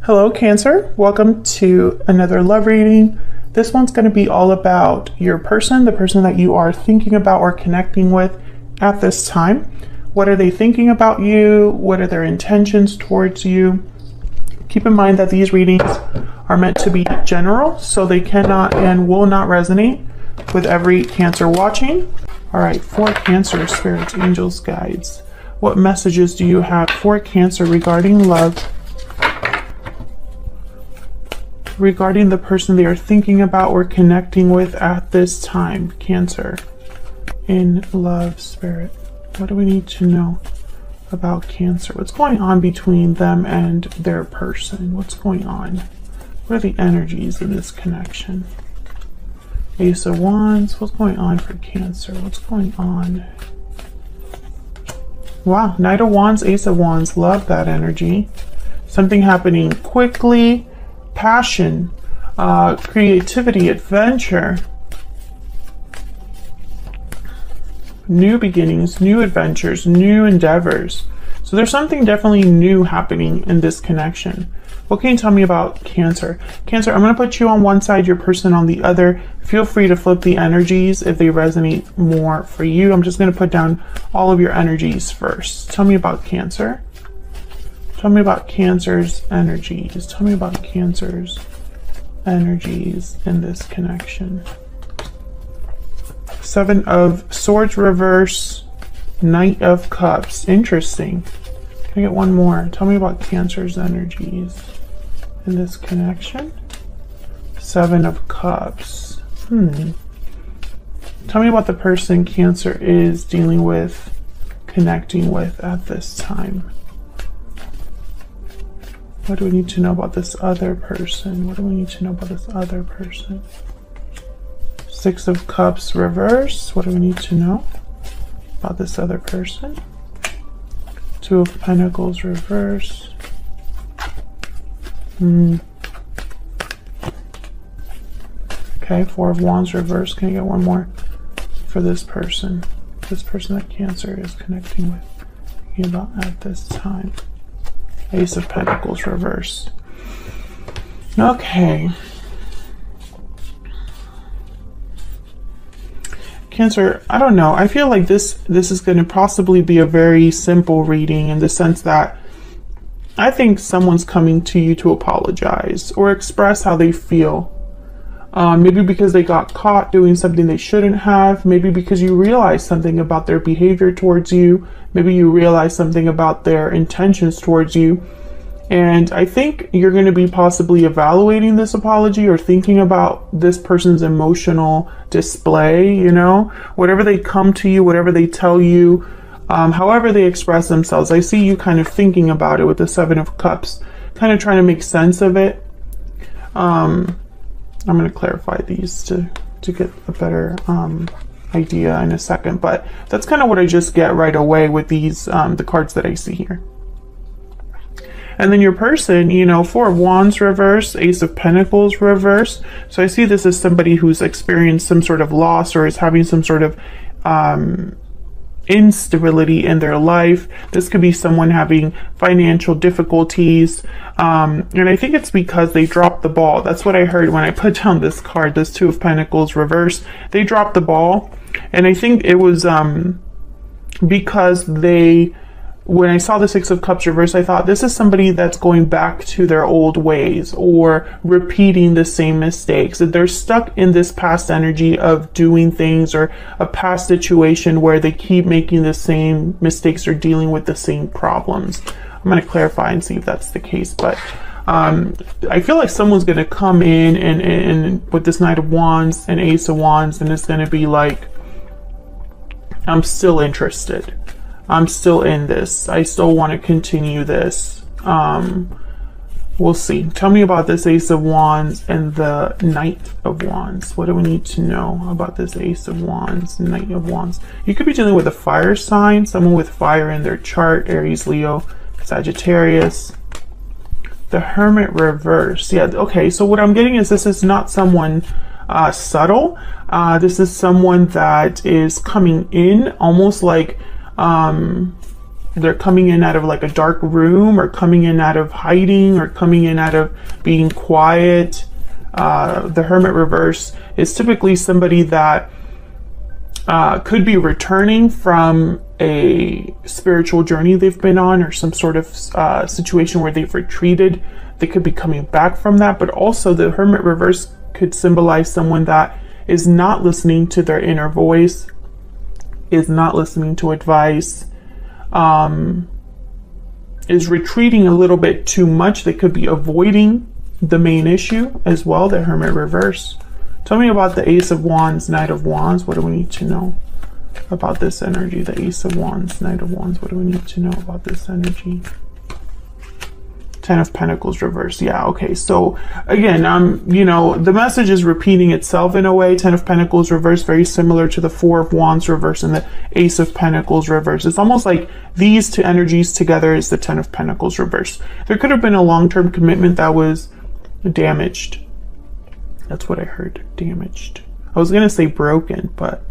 Hello, Cancer. Welcome to another love reading. This one's going to be all about your person, the person that you are thinking about or connecting with at this time. What are they thinking about you? What are their intentions towards you? Keep in mind that these readings are meant to be general, so they cannot and will not resonate with every Cancer watching. All right, for Cancer, spirits, angels, guides, what messages do you have for Cancer regarding love? Regarding the person they are thinking about or connecting with at this time, Cancer, in love, spirit. What do we need to know about Cancer? What's going on between them and their person? What's going on? What are the energies in this connection? Ace of Wands, what's going on for Cancer? What's going on? Wow, Knight of Wands, Ace of Wands, love that energy. Something happening quickly. Passion, creativity, adventure, new beginnings, new adventures, new endeavors. So there's something definitely new happening in this connection. What can you tell me about Cancer? Cancer, I'm going to put you on one side, your person on the other. Feel free to flip the energies if they resonate more for you. I'm just going to put down all of your energies first. Tell me about Cancer. Tell me about Cancer's energies. Tell me about Cancer's energies in this connection. Seven of Swords reverse, Knight of Cups. Interesting. Can I get one more? Tell me about Cancer's energies in this connection. Seven of Cups. Tell me about the person Cancer is dealing with, connecting with at this time. What do we need to know about this other person? What do we need to know about this other person? Six of Cups reverse. What do we need to know about this other person? Two of Pentacles reverse. Okay, Four of Wands reverse. Can I get one more for this person? This person that Cancer is connecting with, thinking about at this time. Ace of Pentacles reversed. Okay. Cancer, I don't know. I feel like this is going to possibly be a very simple reading in the sense that I think someone's coming to you to apologize or express how they feel. Maybe because they got caught doing something they shouldn't have. Maybe because you realize something about their behavior towards you. Maybe you realize something about their intentions towards you. And I think you're going to be possibly evaluating this apology or thinking about this person's emotional display, you know, whatever they come to you, whatever they tell you, however they express themselves. I see you kind of thinking about it with the Seven of Cups, kind of trying to make sense of it. I'm going to clarify these to get a better idea in a second, but that's kind of what I just get right away with these the cards that I see here. And then your person, you know, Four of Wands reverse, Ace of Pentacles reverse. So I see this as somebody who's experienced some sort of loss or is having some sort of instability in their life. This could be someone having financial difficulties. And I think it's because they dropped the ball. That's what I heard when I put down this card, this Two of Pentacles reverse. They dropped the ball. And I think it was because when I saw the Six of Cups reverse, I thought this is somebody that's going back to their old ways or repeating the same mistakes. That they're stuck in this past energy of doing things or a past situation where they keep making the same mistakes or dealing with the same problems. I'm going to clarify and see if that's the case, but I feel like someone's going to come in and with this Knight of Wands and Ace of Wands, and it's going to be like, I'm still interested. I'm still in this. I still want to continue this. We'll see. Tell me about this Ace of Wands and the Knight of Wands. What do we need to know about this Ace of Wands, Knight of Wands? You could be dealing with a fire sign, someone with fire in their chart, Aries, Leo, Sagittarius. The Hermit reverse. Yeah, okay, so what I'm getting is this is not someone subtle. This is someone that is coming in almost like they're coming in out of like a dark room, or coming in out of hiding, or coming in out of being quiet. The Hermit reverse is typically somebody that could be returning from a spiritual journey they've been on, or some sort of situation where they've retreated. They could be coming back from that, but also the Hermit reverse could symbolize someone that is not listening to their inner voice, is not listening to advice, is retreating a little bit too much. They could be avoiding the main issue as well, the Hermit reverse. Tell me about the Ace of Wands, Knight of Wands. What do we need to know about this energy? The Ace of Wands, Knight of Wands. What do we need to know about this energy? Ten of Pentacles reverse. Yeah, okay. So again, you know, the message is repeating itself in a way. Ten of Pentacles reverse, very similar to the Four of Wands reverse and the Ace of Pentacles reverse. It's almost like these two energies together is the Ten of Pentacles reverse. There could have been a long-term commitment that was damaged. That's what I heard. Damaged. I was gonna say broken, but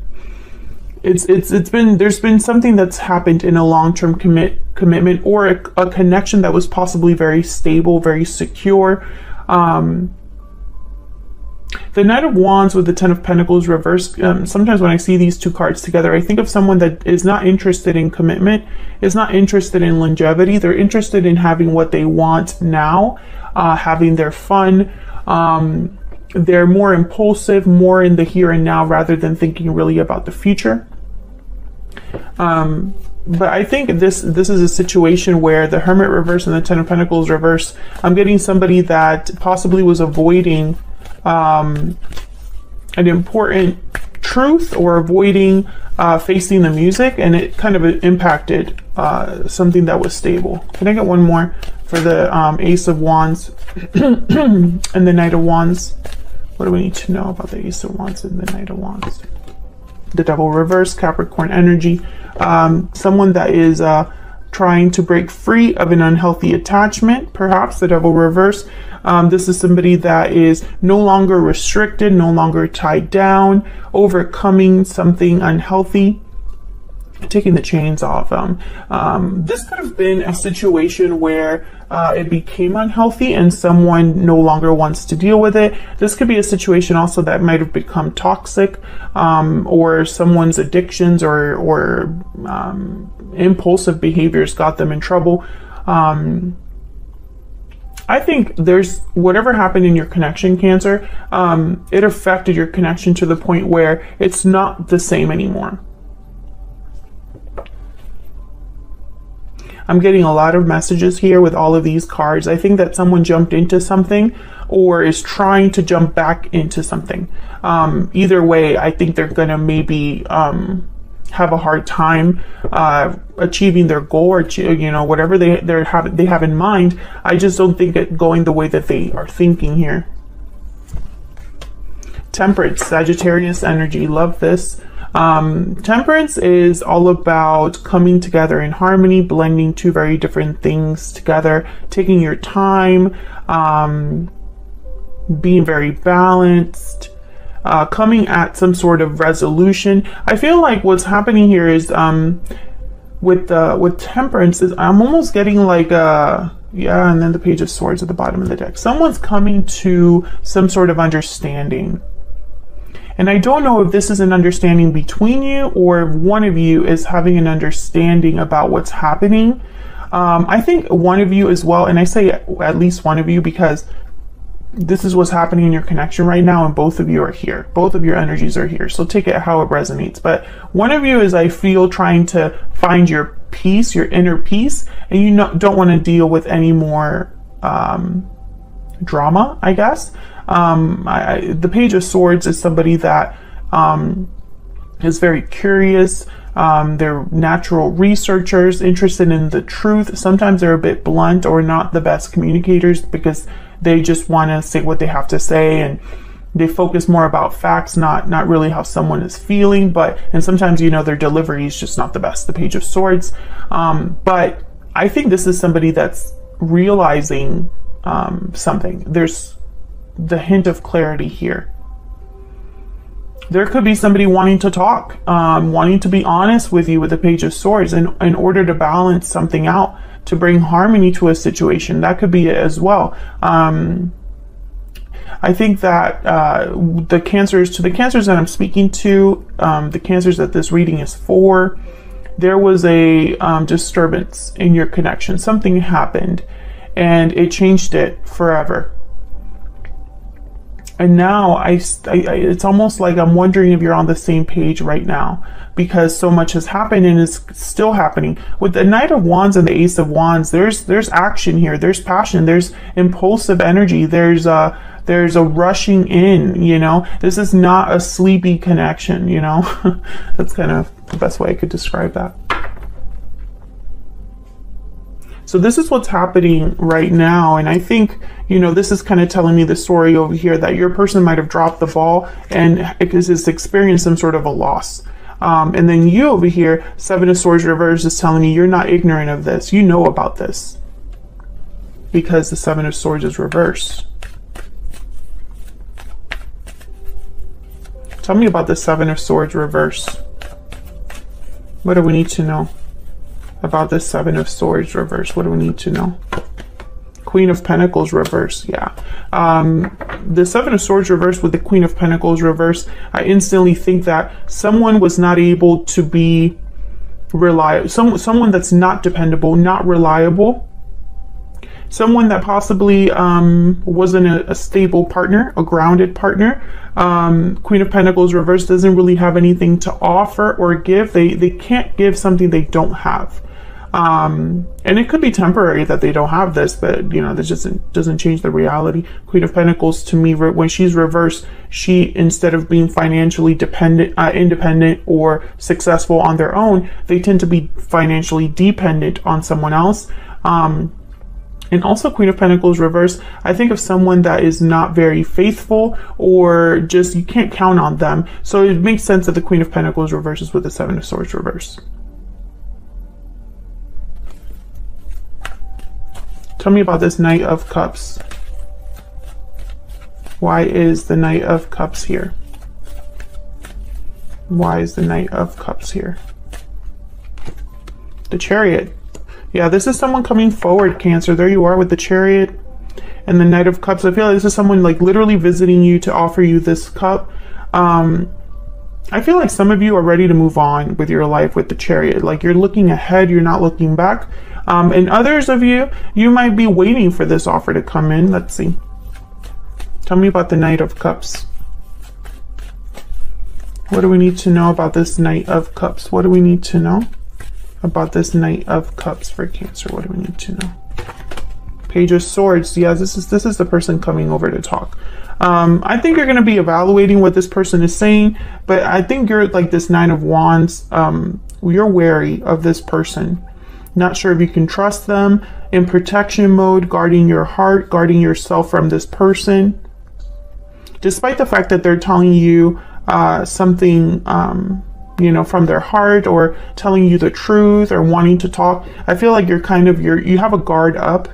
there's been something that's happened in a long-term commitment, or a connection that was possibly very stable, very secure. The Knight of Wands with the Ten of Pentacles reverse, sometimes when I see these two cards together, I think of someone that is not interested in commitment, is not interested in longevity. They're interested in having what they want now, having their fun. They're more impulsive, more in the here and now, rather than thinking really about the future. But I think this is a situation where the Hermit reverse and the Ten of Pentacles reverse, I'm getting somebody that possibly was avoiding an important truth, or avoiding facing the music, and it kind of impacted something that was stable. Can I get one more for the Ace of Wands and the Knight of Wands? What do we need to know about the Ace of Wands and the Knight of Wands? The Devil reverse, Capricorn energy. Someone that is trying to break free of an unhealthy attachment, perhaps the Devil reverse. This is somebody that is no longer restricted, no longer tied down, overcoming something unhealthy, taking the chains off them. This could have been a situation where it became unhealthy and someone no longer wants to deal with it. This could be a situation also that might have become toxic, or someone's addictions or impulsive behaviors got them in trouble. I think there's whatever happened in your connection, Cancer, it affected your connection to the point where it's not the same anymore. I'm getting a lot of messages here with all of these cards. I think that someone jumped into something or is trying to jump back into something. Either way, I think they're going to maybe have a hard time achieving their goal, or you know, whatever they have in mind. I just don't think it going the way that they are thinking here. Temperance, Sagittarius energy. Love this. Temperance is all about coming together in harmony, blending two very different things together, taking your time, being very balanced, coming at some sort of resolution. I feel like what's happening here is with Temperance is I'm almost getting like yeah, and then the Page of Swords at the bottom of the deck. Someone's coming to some sort of understanding. And I don't know if this is an understanding between you, or if one of you is having an understanding about what's happening. I think one of you as well, and I say at least one of you because this is what's happening in your connection right now, and both of you are here. Both of your energies are here. So take it how it resonates. But one of you is, I feel, trying to find your peace, your inner peace, and you don't want to deal with any more drama, I guess. The Page of Swords is somebody that is very curious. They're natural researchers, interested in the truth. Sometimes they're a bit blunt or not the best communicators because they just want to say what they have to say, and they focus more about facts, not really how someone is feeling. And sometimes, you know, their delivery is just not the best, the Page of Swords. But I think this is somebody that's realizing something. There's the hint of clarity here. There could be somebody wanting to talk, wanting to be honest with you with the Page of Swords in order to balance something out, to bring harmony to a situation. That could be it as well. I think that the cancers that I'm speaking to, the cancers that this reading is for, there was a disturbance in your connection. Something happened and it changed it forever. And now it's almost like I'm wondering if you're on the same page right now, because so much has happened and is still happening. With the Knight of Wands and the Ace of Wands, there's action here, there's passion, there's impulsive energy, there's a rushing in, you know. This is not a sleepy connection, you know. That's kind of the best way I could describe that. So this is what's happening right now. And I think, you know, this is kind of telling me the story over here that your person might have dropped the ball and is experienced some sort of a loss. And then you over here, Seven of Swords reverse, is telling me you're not ignorant of this. You know about this because the Seven of Swords is reversed. Tell me about the Seven of Swords reverse. What do we need to know about the Seven of Swords reverse? What do we need to know? Queen of Pentacles reverse. Yeah. The Seven of Swords reverse with the Queen of Pentacles reverse, I instantly think that someone was not able to be reliable. Someone that's not dependable, not reliable. Someone that possibly wasn't a stable partner, a grounded partner. Queen of Pentacles reverse doesn't really have anything to offer or give. They can't give something they don't have. And it could be temporary that they don't have this, but you know, this just doesn't change the reality. Queen of Pentacles, to me, when she's reversed, she, instead of being financially independent or successful on their own, they tend to be financially dependent on someone else. And also Queen of Pentacles reverse, I think of someone that is not very faithful, or just you can't count on them. So it makes sense that the Queen of Pentacles reverses with the Seven of Swords reverse. Tell me about this Knight of Cups. Why is the Knight of Cups here? Why is the Knight of Cups here? The Chariot. Yeah, this is someone coming forward, Cancer. There you are with the Chariot and the Knight of Cups. I feel like this is someone like literally visiting you to offer you this cup. I feel like some of you are ready to move on with your life with the Chariot. Like you're looking ahead, you're not looking back. And others of you, you might be waiting for this offer to come in. Let's see. Tell me about the Knight of Cups. What do we need to know about this Knight of Cups? What do we need to know about this Knight of Cups for Cancer? What do we need to know? Page of Swords. Yeah, this is the person coming over to talk. I think you're going to be evaluating what this person is saying, but I think you're like this Nine of Wands. You're wary of this person. Not sure if you can trust them. In protection mode, guarding your heart, guarding yourself from this person. Despite the fact that they're telling you something, you know, from their heart, or telling you the truth, or wanting to talk, I feel like you have a guard up.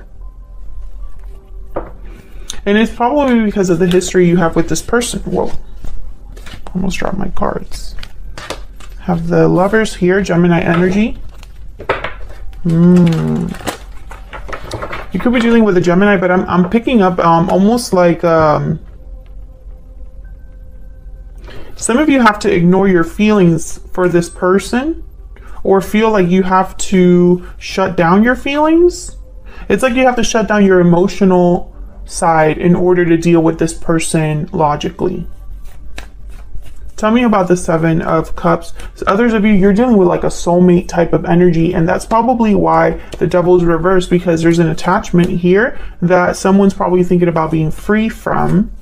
And it's probably because of the history you have with this person. Whoa, almost dropped my cards. Have the Lovers here, Gemini energy. You could be dealing with a Gemini, but I'm picking up almost like some of you have to ignore your feelings for this person, or feel like you have to shut down your feelings. It's like you have to shut down your emotional side in order to deal with this person logically. Tell me about the Seven of Cups. So others of you, you're dealing with like a soulmate type of energy, and that's probably why the Devil is reversed, because there's an attachment here that someone's probably thinking about being free from.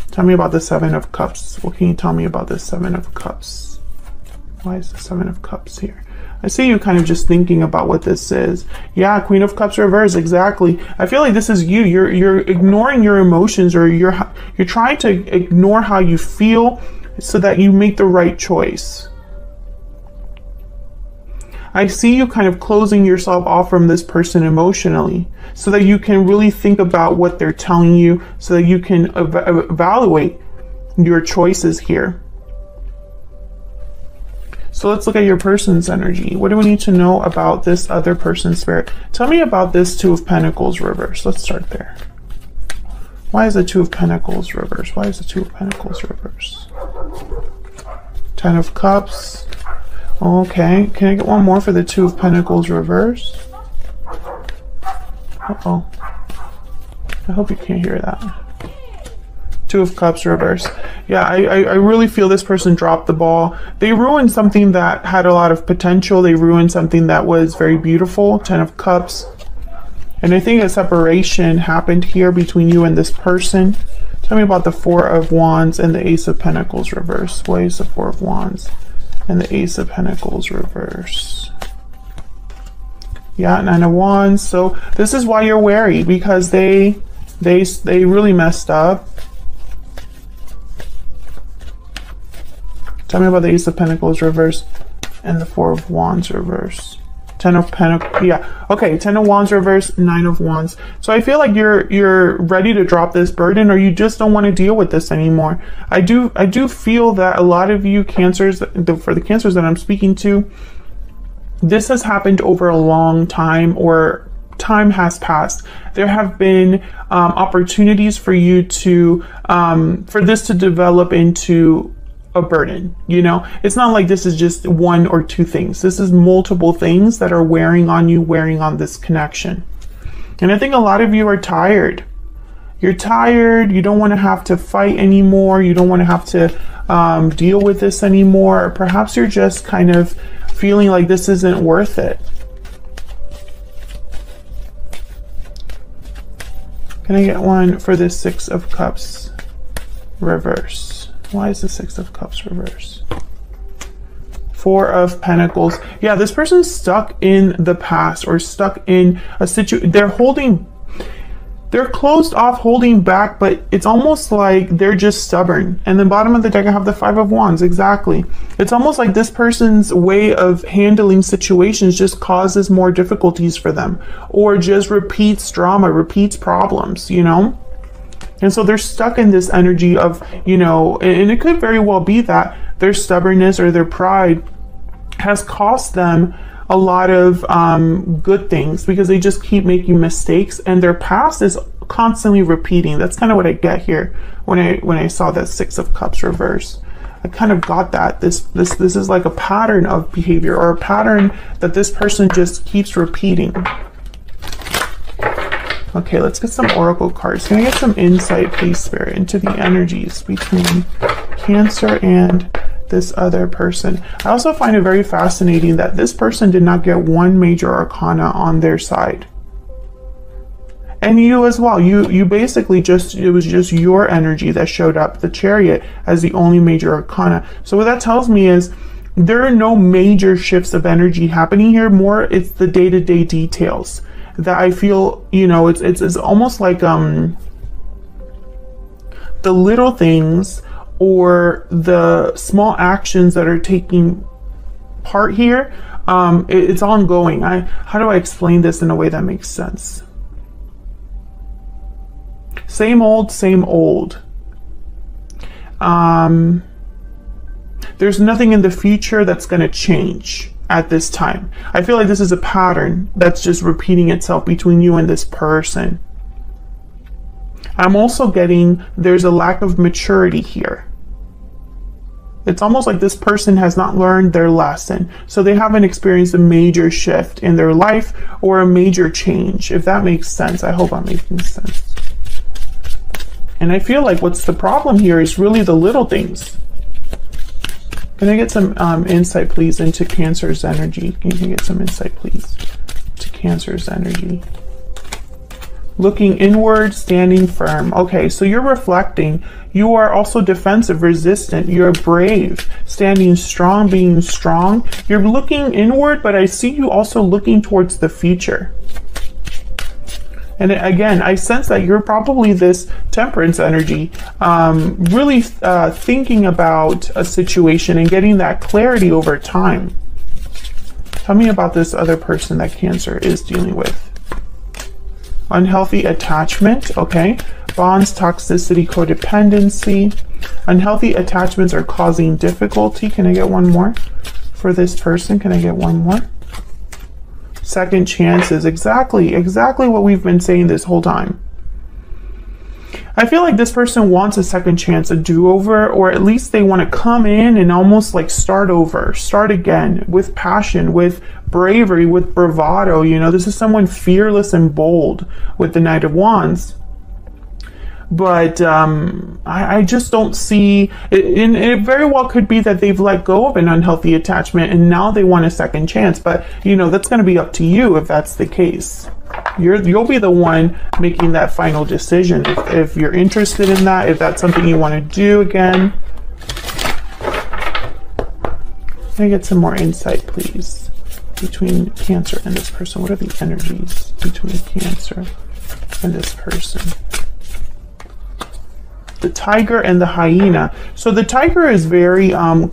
Tell me about the Seven of Cups. What can you tell me about the Seven of Cups? Why is the Seven of Cups here? I see you kind of just thinking about what this is. Yeah, Queen of Cups reverse, exactly. I feel like this is you. You're ignoring your emotions, or you're trying to ignore how you feel so that you make the right choice. I see you kind of closing yourself off from this person emotionally so that you can really think about what they're telling you, so that you can evaluate your choices here. So let's look at your person's energy. What do we need to know about this other person's spirit? Tell me about this Two of Pentacles reverse. Let's start there. Why is the Two of Pentacles reverse? Why is the Two of Pentacles reverse? Ten of Cups. Okay, can I get one more for the Two of Pentacles reverse? Uh-oh. I hope you can't hear that. Two of Cups reverse. Yeah, I really feel this person dropped the ball. They ruined something that had a lot of potential. They ruined something that was very beautiful. Ten of Cups. And I think a separation happened here between you and this person. Tell me about the Four of Wands and the Ace of Pentacles reverse. Why is the Four of Wands and the Ace of Pentacles reverse? Yeah, Nine of Wands. So this is why you're wary, because they really messed up. Tell me about the Ace of Pentacles reverse and the Four of Wands reverse. Ten of Pentacles. Yeah. Okay. Ten of Wands reverse. Nine of Wands. So I feel like you're ready to drop this burden, or you just don't want to deal with this anymore. I do feel that a lot of you Cancers, for the Cancers that I'm speaking to, this has happened over a long time, or time has passed. There have been opportunities for you to for this to develop into a burden. You know, it's not like this is just one or two things. This is multiple things that are wearing on you, wearing on this connection. And I think a lot of you are tired. You're tired. You don't want to have to fight anymore. You don't want to have to deal with this anymore. Or perhaps you're just kind of feeling like this isn't worth it. Can I get one for this Six of Cups reverse? Why is the Six of Cups reverse? Four of Pentacles. Yeah, this person's stuck in the past, or stuck in a situation. They're closed off, holding back, but it's almost like they're just stubborn. And then bottom of the deck, I have the Five of Wands. Exactly. It's almost like this person's way of handling situations just causes more difficulties for them, or just repeats drama, repeats problems, you know? And so they're stuck in this energy of, you know, and it could very well be that their stubbornness or their pride has cost them a lot of good things, because they just keep making mistakes and their past is constantly repeating. That's kind of what I get here when I saw that Six of Cups reverse. I kind of got that this is like a pattern of behavior, or a pattern that this person just keeps repeating. Okay, let's get some oracle cards. Can I get some insight, please, Spirit, into the energies between Cancer and this other person? I also find it very fascinating that this person did not get one major arcana on their side. And you as well. You basically it was just your energy that showed up, the Chariot, as the only major arcana. So what that tells me is there are no major shifts of energy happening here. More, it's the day-to-day details that I feel, you know, it's almost like the little things or the small actions that are taking part here. It's ongoing. How do I explain this in a way that makes sense? Same old, same old. There's nothing in the future that's going to change at this time. I feel like this is a pattern that's just repeating itself between you and this person. I'm also getting there's a lack of maturity here. It's almost like this person has not learned their lesson. So they haven't experienced a major shift in their life or a major change, if that makes sense. I hope I'm making sense. And I feel like what's the problem here is really the little things. Can I get some insight, please, into Cancer's energy? Can you get some insight, please, to Cancer's energy? Looking inward, standing firm. Okay, so you're reflecting. You are also defensive, resistant. You're brave, standing strong, being strong. You're looking inward, but I see you also looking towards the future. And again, I sense that you're probably this Temperance energy, really thinking about a situation and getting that clarity over time. Tell me about this other person that Cancer is dealing with. Unhealthy attachment, okay. bonds, toxicity, codependency. Unhealthy attachments are causing difficulty. Can I get one more for this person? Can I get one more? Second chances. Exactly what we've been saying this whole time. I feel like this person wants a second chance, a do-over, or at least they want to come in and almost like start over, start again with passion, with bravery, with bravado. You know, this is someone fearless and bold with the Knight of Wands. But I just don't see it, and it very well could be that they've let go of an unhealthy attachment and now they want a second chance. But you know, that's going to be up to you if that's the case. You'll be the one making that final decision if you're interested in that, if that's something you want to do again. Can I get some more insight, please, between Cancer and this person? What are the energies between Cancer and this person? The Tiger and the Hyena. So the Tiger is very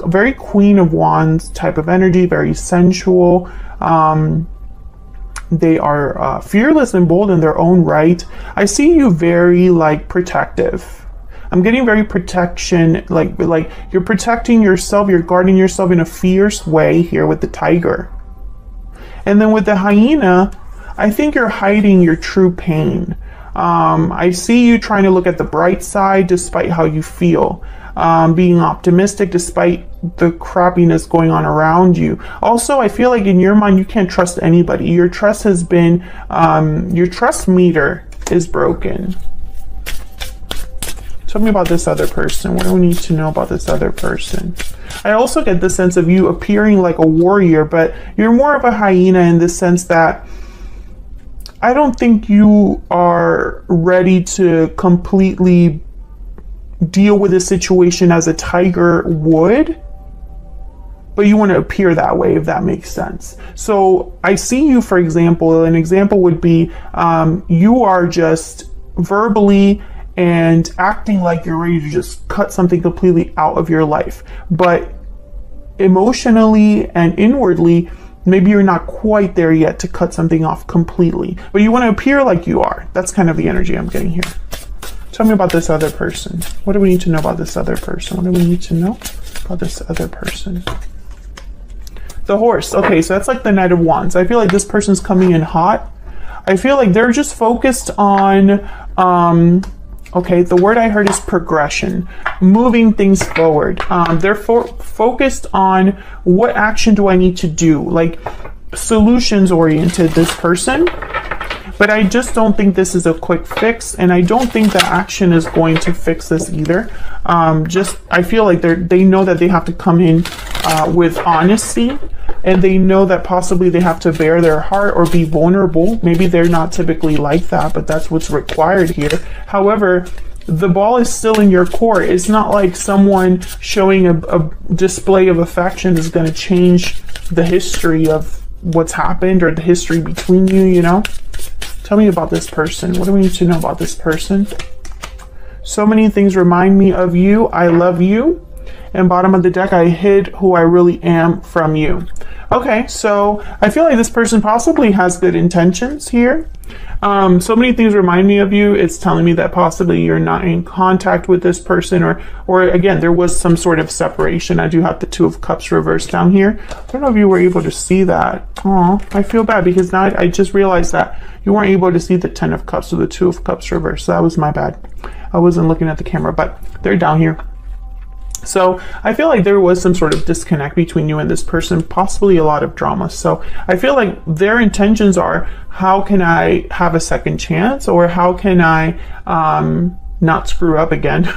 very Queen of Wands type of energy, very sensual. They are fearless and bold in their own right. I see you very like protective. I'm getting very protection, like you're protecting yourself, you're guarding yourself in a fierce way here with the Tiger. And then with the Hyena, I think you're hiding your true pain. I see you trying to look at the bright side despite how you feel, being optimistic despite the crappiness going on around you. Also, I feel like in your mind, you can't trust anybody. Your trust has been, your trust meter is broken. Tell me about this other person. What do we need to know about this other person? I also get the sense of you appearing like a warrior, but you're more of a hyena in the sense that I don't think you are ready to completely deal with a situation as a tiger would, but you want to appear that way, if that makes sense. So I see you, for example, an example would be you are just verbally and acting like you're ready to just cut something completely out of your life, but emotionally and inwardly, maybe you're not quite there yet to cut something off completely, but you want to appear like you are. That's kind of the energy I'm getting here. Tell me about this other person. What do we need to know about this other person? What do we need to know about this other person? The Horse. Okay, so that's like the Knight of Wands. I feel like this person's coming in hot. I feel like they're just focused on, okay, the word I heard is progression, moving things forward. They're focused on what action do I need to do, like solutions oriented, this person. But I just don't think this is a quick fix, and I don't think that action is going to fix this either. I feel like they know that they have to come in with honesty, and they know that possibly they have to bare their heart or be vulnerable. Maybe they're not typically like that, but that's what's required here. However, the ball is still in your court. It's not like someone showing a display of affection is going to change the history of what's happened or the history between you, you know? Tell me about this person. What do we need to know about this person? So many things remind me of you. I love you. And bottom of the deck, I hid who I really am from you. Okay, so I feel like this person possibly has good intentions here. So many things remind me of you. It's telling me that possibly you're not in contact with this person, or again, there was some sort of separation. I do have the Two of Cups reversed down here. I don't know if you were able to see that. Oh, I feel bad because now I just realized that you weren't able to see the Ten of Cups or the Two of Cups reversed. So that was my bad. I wasn't looking at the camera, but they're down here. So I feel like there was some sort of disconnect between you and this person, possibly a lot of drama. So I feel like their intentions are, how can I have a second chance, or how can I not screw up again,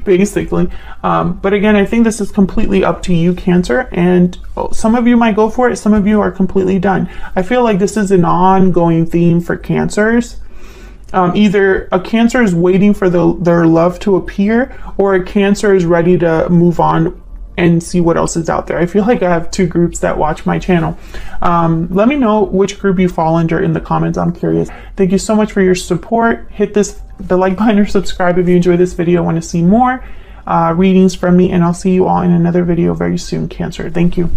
basically. But again, I think this is completely up to you, Cancer, and some of you might go for it. Some of you are completely done. I feel like this is an ongoing theme for Cancers. Either a Cancer is waiting for their love to appear, or a Cancer is ready to move on and see what else is out there. I feel like I have two groups that watch my channel. Let me know which group you fall under in the comments. I'm curious. Thank you so much for your support. Hit the like button or subscribe if you enjoyed this video. Want to see more readings from me, and I'll see you all in another video very soon, Cancer. Thank you.